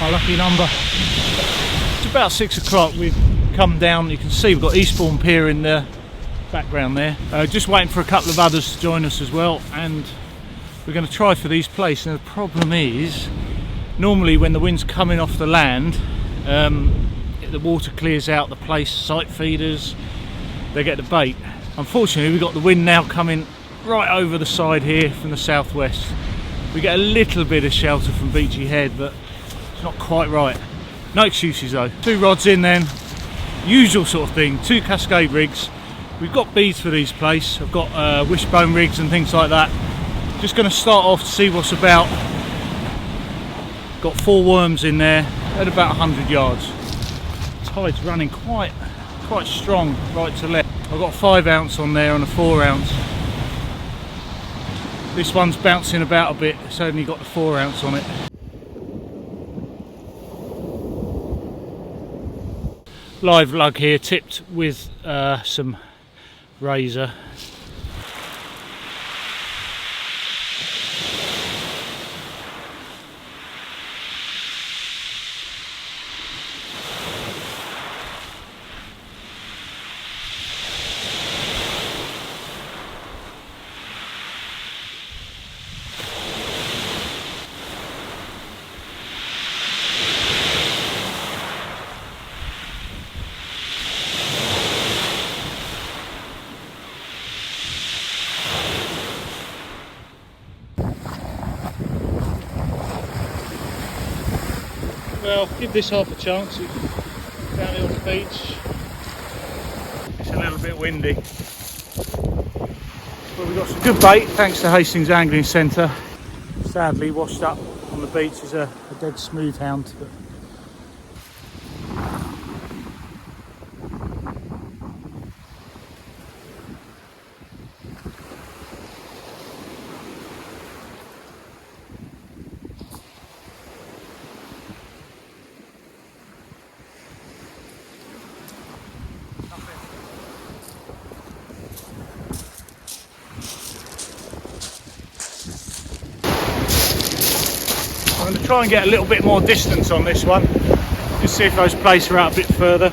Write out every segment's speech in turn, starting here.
my lucky number. It's about 6 o'clock. We've come down. You can see we've got Eastbourne Pier in the background there. Just waiting for a couple of others to join us as well, and we're going to try for these Plaice. Now the problem is, normally when the wind's coming off the land, the water clears out the Plaice sight feeders, they get the bait. Unfortunately, we've got the wind now coming right over the side here from the southwest. We get a little bit of shelter from Beachy Head, but it's not quite right. No excuses though. 2 rods in then, usual sort of thing, 2 cascade rigs. We've got beads for these Plaice. I've got wishbone rigs and things like that. Just going to start off to see what's about. Got 4 worms in there at about 100 yards. Tide's running quite strong right to left. I've got a 5 ounce on there and a 4 ounce. This one's bouncing about a bit, it's only got the 4 ounce on it. Live lug here, tipped with some razor. Well, give this half a chance. Down here on the beach, it's a little bit windy, but we've got some good bait thanks to Hastings Angling Centre. Sadly, washed up on the beach is a dead smoothhound. I'm going to try and get a little bit more distance on this one, just see if those Plaice are out a bit further.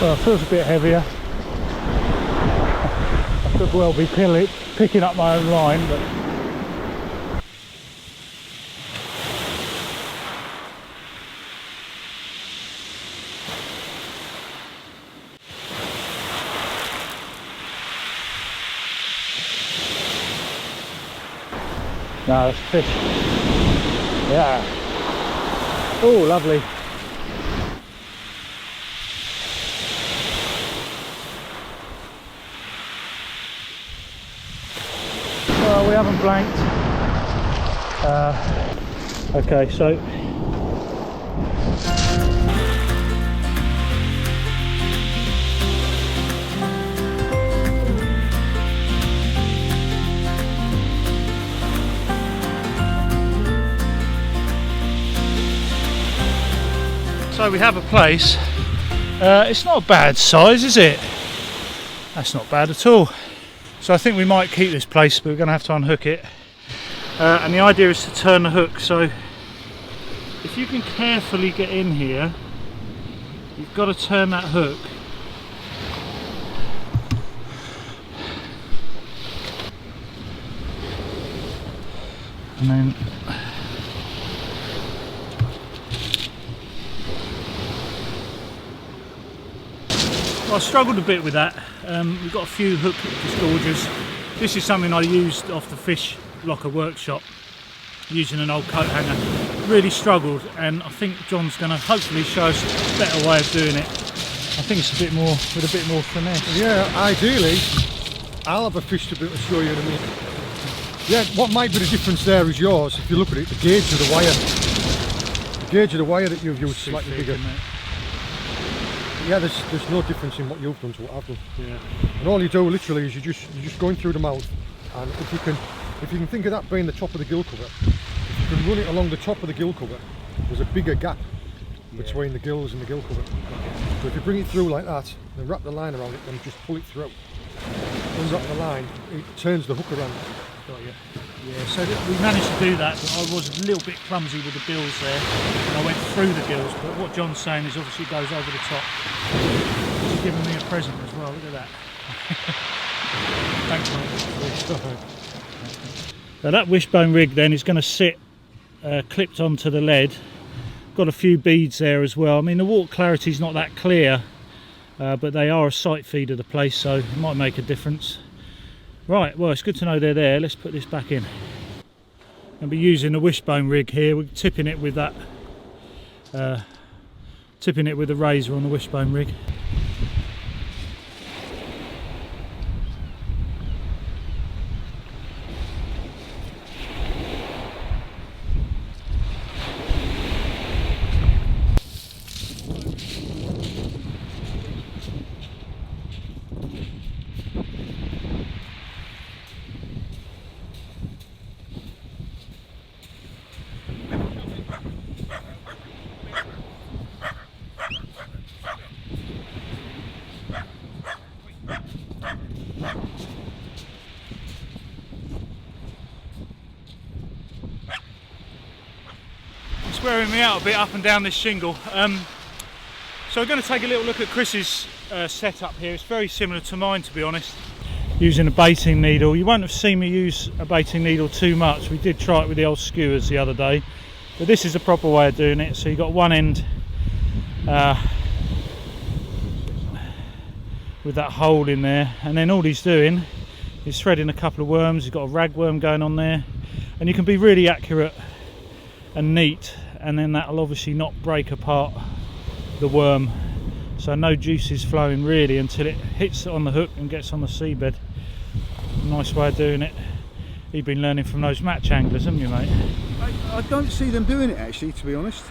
Well, it feels a bit heavier. I could well be picking up my own line, but no, it's fish. Yeah. Oh, lovely. Well, we haven't blanked. Okay, so we have a Plaice. It's not a bad size, is it? That's not bad at all. So I think we might keep this Plaice, but we're going to have to unhook it. And the idea is to turn the hook. So if you can carefully get in here, you've got to turn that hook. And then Well, I struggled a bit with that. We've got a few hook disgorgers. This is something I used off the Fish Locker workshop using an old coat hanger. Really struggled, and I think John's going to hopefully show us a better way of doing it. I think it's a bit more, with a bit more finesse. Yeah, ideally, I'll have a fish to show you in a minute. Yeah, what might be the difference there is yours. If you look at it, the gauge of the wire. The gauge of the wire that you've used is slightly bigger. Yeah, there's no difference in what you've done to what I've done. Yeah. And all you do literally is you're just going through the mouth, and if you can think of that being the top of the gill cover, if you can run it along the top of the gill cover, there's a bigger gap between the gills and the gill cover. So if you bring it through like that, then wrap the line around it and just pull it through. Unwrap the line, it turns the hook around. Got you. Yeah, so we managed to do that, but I was a little bit clumsy with the bills there, and I went through the gills, but what John's saying is obviously it goes over the top. He's giving me a present as well, look at that. Thanks, mate. Now that wishbone rig then is going to sit clipped onto the lead. Got a few beads there as well. I mean, the water clarity is not that clear, but they are a sight feeder to Plaice, so it might make a difference. Right, well, it's good to know they're there. Let's put this back in. I'll be using the wishbone rig here. We're tipping it with that, tipping it with the razor on the wishbone rig. It's wearing me out a bit up and down this shingle. So we're going to take a little look at Chris's setup here. It's very similar to mine, to be honest. Using a baiting needle. You won't have seen me use a baiting needle too much. We did try it with the old skewers the other day, but this is a proper way of doing it. So you've got one end with that hole in there, and then all he's doing is threading a couple of worms. He's got a ragworm going on there, and you can be really accurate and neat, and then that'll obviously not break apart the worm, so no juice is flowing really until it hits on the hook and gets on the seabed. Nice way of doing it. You've been learning from those match anglers, haven't you, mate? I don't see them doing it actually, to be honest.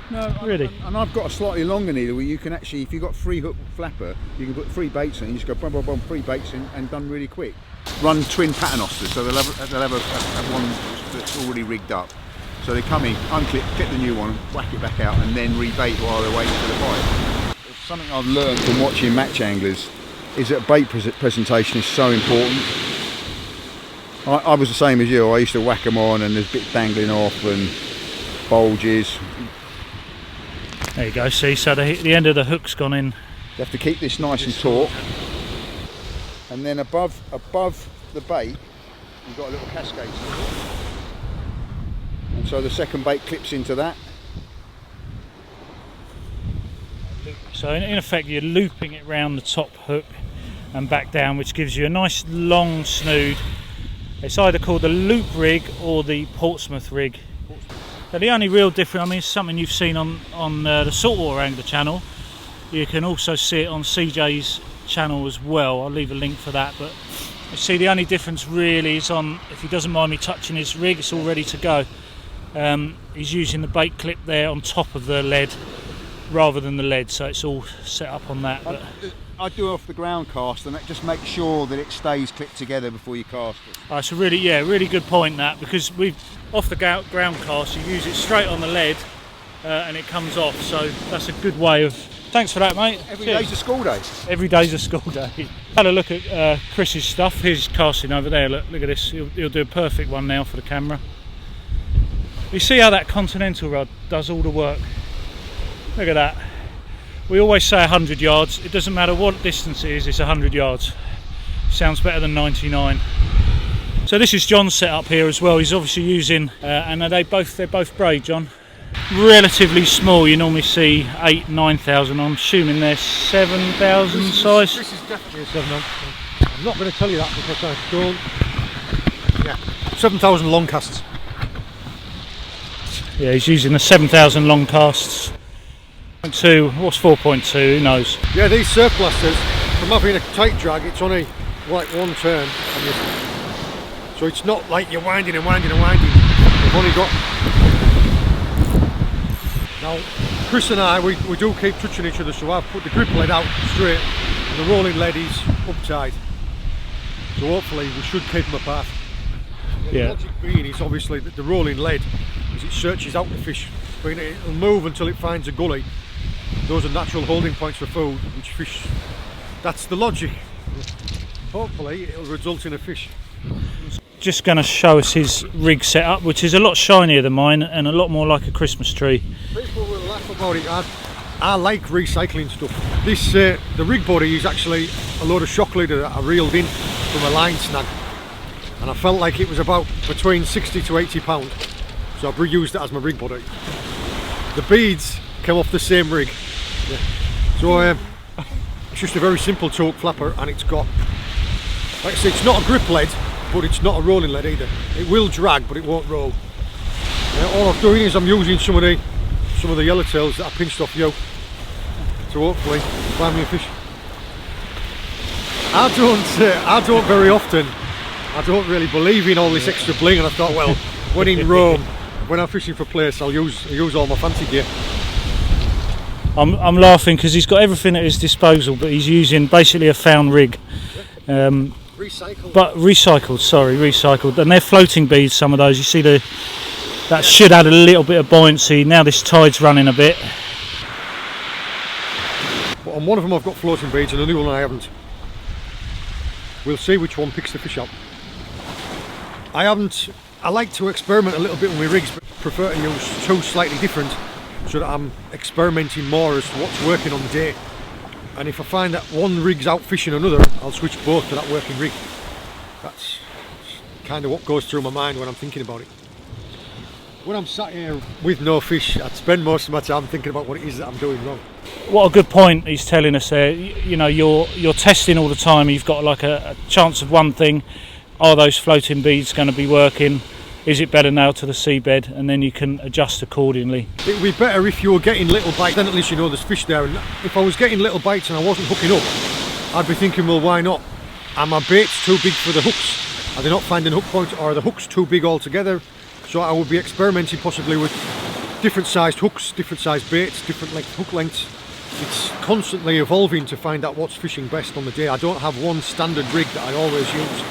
No, really. And I've got a slightly longer needle where you can actually, if you've got 3 hook flapper, you can put 3 baits in. You just go boom, boom, boom, 3 baits in, and done really quick. Run twin paternosters, so they'll have one that's already rigged up. So they come in, unclip, clip the new one, whack it back out, and then rebait while they're waiting for the bite. Something I've learned from watching match anglers is that bait presentation is so important. I was the same as you. I used to whack them on, and there's bits dangling off and bulges. There you go. See, so the end of the hook's gone in. You have to keep this nice and taut, and then above the bait, you've got a little cascade. And so the second bait clips into that. So in effect you're looping it round the top hook and back down, which gives you a nice long snood. It's either called the loop rig or the Portsmouth rig. Now the only real difference, I mean, it's something you've seen on the Saltwater Angler channel. You can also see it on CJ's channel as well. I'll leave a link for that. But you see, the only difference really is on, if he doesn't mind me touching his rig, it's all ready to go. He's using the bait clip there on top of the lead rather than the lead, so it's all set up on that. But I do off the ground cast, and that just makes sure that it stays clipped together before you cast it. It's a really good point, that, because we've off the ground cast, you use it straight on the lead and it comes off, so that's a good way of. Thanks for that, mate. Every day's a school day. Every day's a school day. Had a look at Chris's stuff. Here's casting over there. Look at this. He'll do a perfect one now for the camera. You see how that Continental rod does all the work? Look at that. We always say 100 yards. It doesn't matter what distance it is, it's 100 yards. Sounds better than 99. So this is John's setup here as well. He's obviously using, and they're both braid, John. relatively small. You normally see 8,000, 9,000. I'm assuming they're 7,000 size. This is definitely a 7,000. I'm not going to tell you that because I don't. Yeah, 7,000 long casts. Yeah, he's using the 7,000 long casts. 4.2, what's 4.2? Who knows? Yeah, these surf blasters, from having a tight drag, it's only like one turn, so it's not like you're winding and winding and winding. We've only got. Now, Chris and I, we do keep touching each other, so I've put the grip lead out straight, and the rolling lead is uptight. So hopefully we should keep them apart. Yeah. The logic being is obviously that the rolling lead, as it searches out the fish, it'll move until it finds a gully. Those are natural holding points for food, which fish. That's the logic. Hopefully it'll result in a fish. Just going to show us his rig setup, which is a lot shinier than mine and a lot more like a Christmas tree. People will laugh about it. I like recycling stuff. This the rig body is actually a load of shock leader that I reeled in from a line snag, and I felt like it was about between 60 to 80 pound, so I've reused it as my rig body. The beads came off the same rig. Yeah. So it's just a very simple torque flapper, and it's got, like I say, it's not a grip lead, but it's not a rolling lead either. It will drag, but it won't roll. All I'm doing is I'm using some of the yellowtails that I pinched off you to hopefully find me a fish. I don't very often. I don't really believe in all this extra bling, and I thought, well, when in Rome, when I'm fishing for Plaice, I'll use all my fancy gear. I'm laughing because he's got everything at his disposal, but he's using basically a found rig. Recycled, and they're floating beads. Some of those, you see that should add a little bit of buoyancy. Now this tide's running a bit. But on one of them I've got floating beads, and the other one I haven't. We'll see which one picks the fish up. I like to experiment a little bit with my rigs, but prefer to use two slightly different, so that I'm experimenting more as to what's working on the day. And if I find that one rig's out fishing another, I'll switch both to that working rig. That's kind of what goes through my mind when I'm thinking about it. When I'm sat here with no fish, I'd spend most of my time thinking about what it is that I'm doing wrong. What a good point he's telling us there. You know, you're testing all the time. You've got like a chance of one thing. Are those floating beads going to be working? Is it better now to the seabed? And then you can adjust accordingly. It would be better if you were getting little bites, then at least you know there's fish there. And if I was getting little bites and I wasn't hooking up, I'd be thinking, well, why not? Are my baits too big for the hooks? Are they not finding hook points, or are the hooks too big altogether? So I would be experimenting possibly with different sized hooks, different sized baits, different hook lengths. It's constantly evolving to find out what's fishing best on the day. I don't have one standard rig that I always use.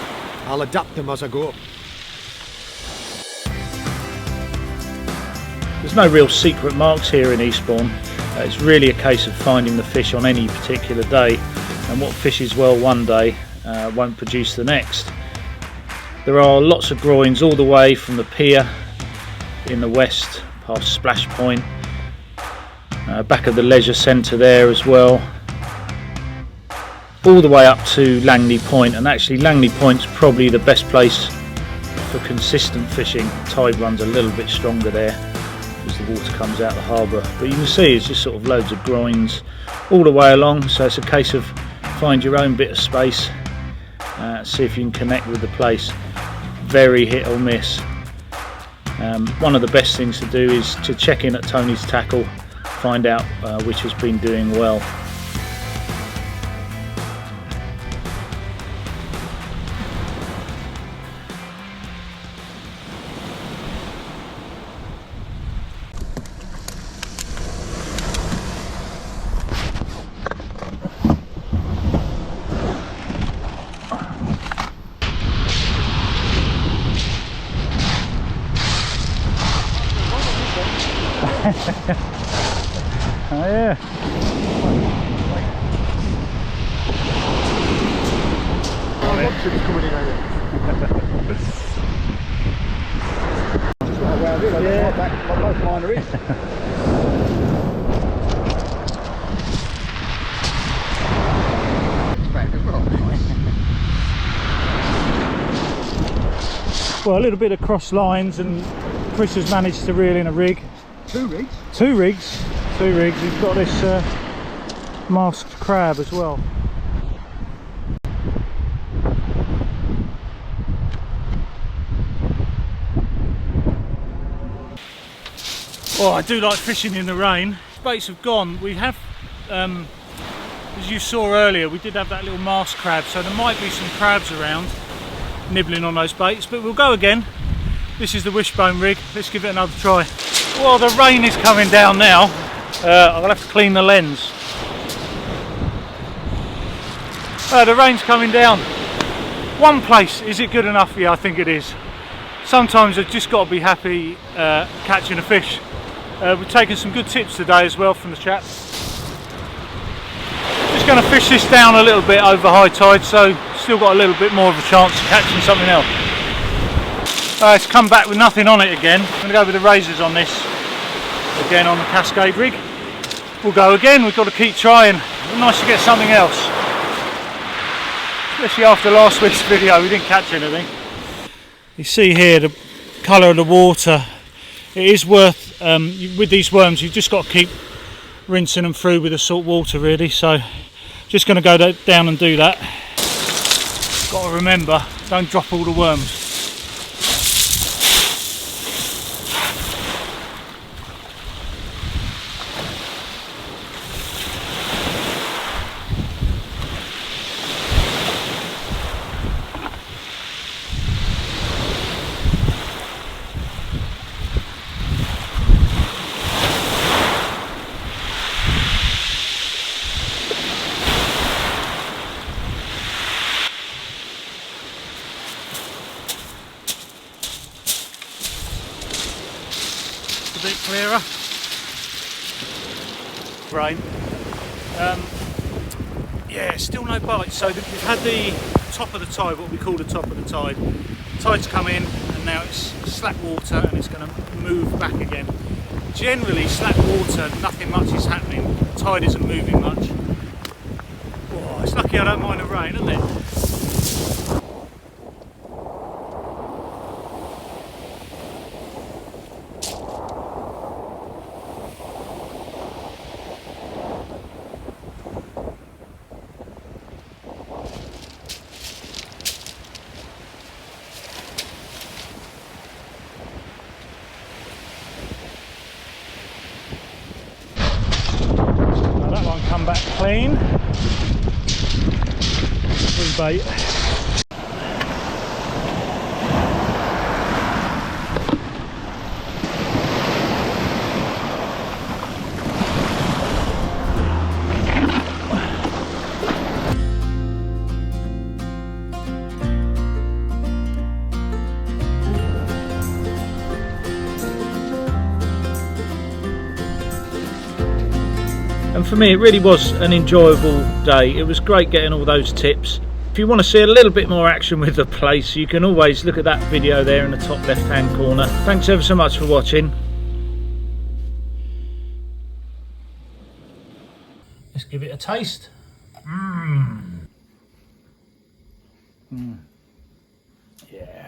I'll adapt them as I go. There's no real secret marks here in Eastbourne. It's really a case of finding the fish on any particular day, and what fishes well one day won't produce the next. There are lots of groins all the way from the pier in the west past Splash Point, back of the leisure centre there as well, all the way up to Langney Point. And actually Langney Point's probably the best place for consistent fishing. Tide runs a little bit stronger there as the water comes out the harbour, but you can see it's just sort of loads of groins all the way along. So it's a case of find your own bit of space, see if you can connect with the place. Very hit or miss. One of the best things to do is to check in at Tony's Tackle, find out which has been doing well. Oh yeah. Coming in here. Yeah. Back, most mine are in. Well, a little bit of cross lines, and Chris has managed to reel in a rig. 2 rigs. 2 rigs. 2 rigs. He's got this masked crab as well. Oh, I do like fishing in the rain. Baits have gone. We have, as you saw earlier, we did have that little masked crab, so there might be some crabs around nibbling on those baits, but we'll go again. This is the wishbone rig. Let's give it another try. Well, the rain is coming down now. I'll have to clean the lens. The rain's coming down. One Plaice, is it good enough? Yeah, I think it is. Sometimes I've just got to be happy catching a fish. We've taken some good tips today as well from the chap. Just going to fish this down a little bit over high tide, so still got a little bit more of a chance of catching something else. It's come back with nothing on it again. I'm going to go with the razors on this again on the Cascade rig. We'll go again. We've got to keep trying. It's nice to get something else, especially after last week's video. We didn't catch anything. You see here the colour of the water. It is worth, with these worms, you've just got to keep rinsing them through with the salt water really, so just going to go down and do that. Got to remember, don't drop all the worms. A bit clearer. Rain. Yeah, still no bites. So we've had the top of the tide, what we call the top of the tide. Tide's come in and now it's slack water and it's going to move back again. Generally, slack water, nothing much is happening. The tide isn't moving much. Oh, it's lucky I don't mind the rain, isn't it? Come back clean. Free bait. And for me it really was an enjoyable day. It was great getting all those tips. If you want to see a little bit more action with the Plaice, you can always look at that video there in the top left hand corner. Thanks ever so much for watching. Let's give it a taste. Yeah.